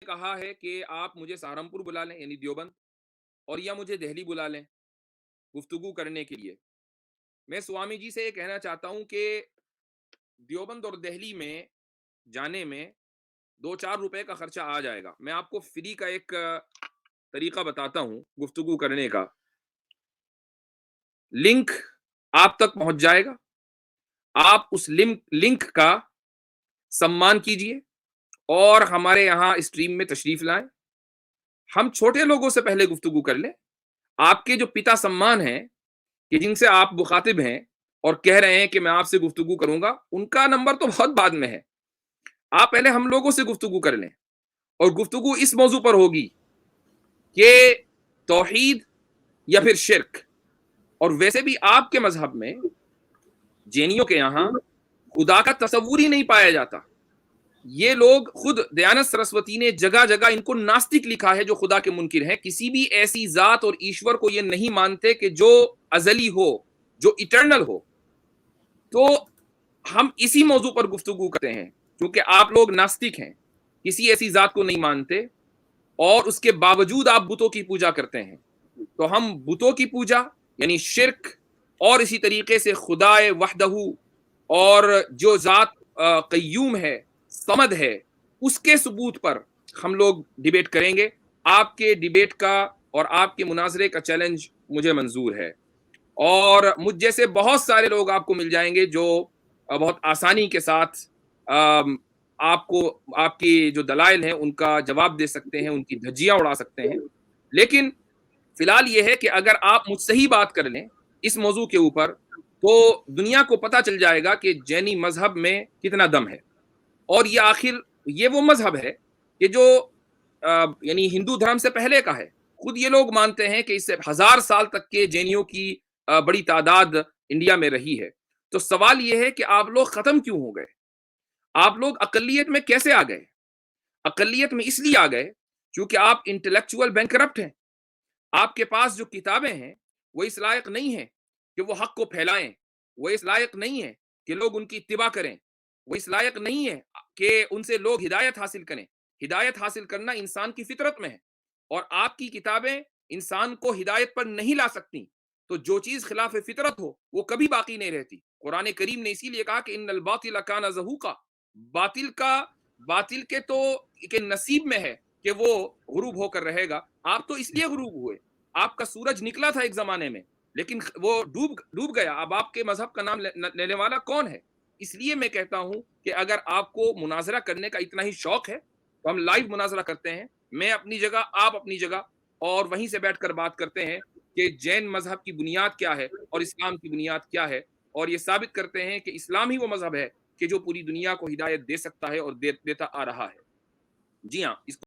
کہا ہے کہ آپ مجھے سہارنپور بلا لیں یعنی دیوبند، اور یا مجھے دہلی بلا لیں گفتگو کرنے کے لیے۔ میں سوامی جی سے یہ کہنا چاہتا ہوں کہ دیوبند اور دہلی میں جانے میں 2-4 روپے کا خرچہ آ جائے گا۔ میں آپ کو فری کا ایک طریقہ بتاتا ہوں گفتگو کرنے کا۔ لنک آپ تک پہنچ جائے گا، آپ اس لنک کا سمان کیجئے اور ہمارے یہاں اسٹریم میں تشریف لائیں۔ ہم چھوٹے لوگوں سے پہلے گفتگو کر لیں۔ آپ کے جو پتا سمان ہیں کہ جن سے آپ مخاطب ہیں اور کہہ رہے ہیں کہ میں آپ سے گفتگو کروں گا، ان کا نمبر تو بہت بعد میں ہے۔ آپ پہلے ہم لوگوں سے گفتگو کر لیں، اور گفتگو اس موضوع پر ہوگی کہ توحید یا پھر شرک۔ اور ویسے بھی آپ کے مذہب میں جینیوں کے یہاں خدا کا تصور ہی نہیں پایا جاتا۔ یہ لوگ خود دیانت سرسوتی نے جگہ جگہ ان کو ناستک لکھا ہے جو خدا کے منکر ہیں۔ کسی بھی ایسی ذات اور ایشور کو یہ نہیں مانتے کہ جو ازلی ہو، جو ایٹرنل ہو۔ تو ہم اسی موضوع پر گفتگو کرتے ہیں، کیونکہ آپ لوگ ناستک ہیں، کسی ایسی ذات کو نہیں مانتے، اور اس کے باوجود آپ بتوں کی پوجا کرتے ہیں۔ تو ہم بتوں کی پوجا یعنی شرک، اور اسی طریقے سے خدا وحدہ اور جو ذات قیوم ہے، صمد ہے، اس کے ثبوت پر ہم لوگ ڈیبیٹ کریں گے۔ آپ کے ڈیبیٹ کا اور آپ کے مناظرے کا چیلنج مجھے منظور ہے، اور مجھ جیسے بہت سارے لوگ آپ کو مل جائیں گے جو بہت آسانی کے ساتھ آپ کو آپ کی جو دلائل ہیں ان کا جواب دے سکتے ہیں، ان کی دھجیاں اڑا سکتے ہیں۔ لیکن فی الحال یہ ہے کہ اگر آپ مجھ سے ہی بات کر لیں اس موضوع کے اوپر، تو دنیا کو پتہ چل جائے گا کہ جینی مذہب میں کتنا دم ہے۔ اور یہ آخر یہ وہ مذہب ہے کہ جو یعنی ہندو دھرم سے پہلے کا ہے۔ خود یہ لوگ مانتے ہیں کہ اس سے 1000 سال تک کے جینیوں کی بڑی تعداد انڈیا میں رہی ہے۔ تو سوال یہ ہے کہ آپ لوگ ختم کیوں ہو گئے؟ آپ لوگ اقلیت میں کیسے آ گئے؟ اقلیت میں اس لیے آ گئے کیونکہ آپ انٹلیکچوئل بینکرپٹ ہیں۔ آپ کے پاس جو کتابیں ہیں وہ اس لائق نہیں ہیں کہ وہ حق کو پھیلائیں، وہ اس لائق نہیں ہے کہ لوگ ان کی اتباع کریں، وہ اس لائق نہیں ہے کہ ان سے لوگ ہدایت حاصل کریں۔ ہدایت حاصل کرنا انسان کی فطرت میں ہے، اور آپ کی کتابیں انسان کو ہدایت پر نہیں لا سکتی۔ تو جو چیز خلاف فطرت ہو وہ کبھی باقی نہیں رہتی۔ قرآن کریم نے اسی لیے کہا کہ ان الباطل کان زہوقا، باطل کے تو کہ نصیب میں ہے کہ وہ غروب ہو کر رہے گا۔ آپ تو اس لیے غروب ہوئے، آپ کا سورج نکلا تھا ایک زمانے میں، لیکن وہ ڈوب گیا۔ اب آپ کے مذہب کا نام لینے والا کون ہے؟ اس لیے میں کہتا ہوں کہ اگر آپ کو مناظرہ کرنے کا اتنا ہی شوق ہے تو ہم لائیو مناظرہ کرتے ہیں، میں اپنی جگہ، آپ اپنی جگہ، اور وہیں سے بیٹھ کر بات کرتے ہیں کہ جین مذہب کی بنیاد کیا ہے اور اسلام کی بنیاد کیا ہے، اور یہ ثابت کرتے ہیں کہ اسلام ہی وہ مذہب ہے کہ جو پوری دنیا کو ہدایت دے سکتا ہے اور دیتا آ رہا ہے۔ جی ہاں، اس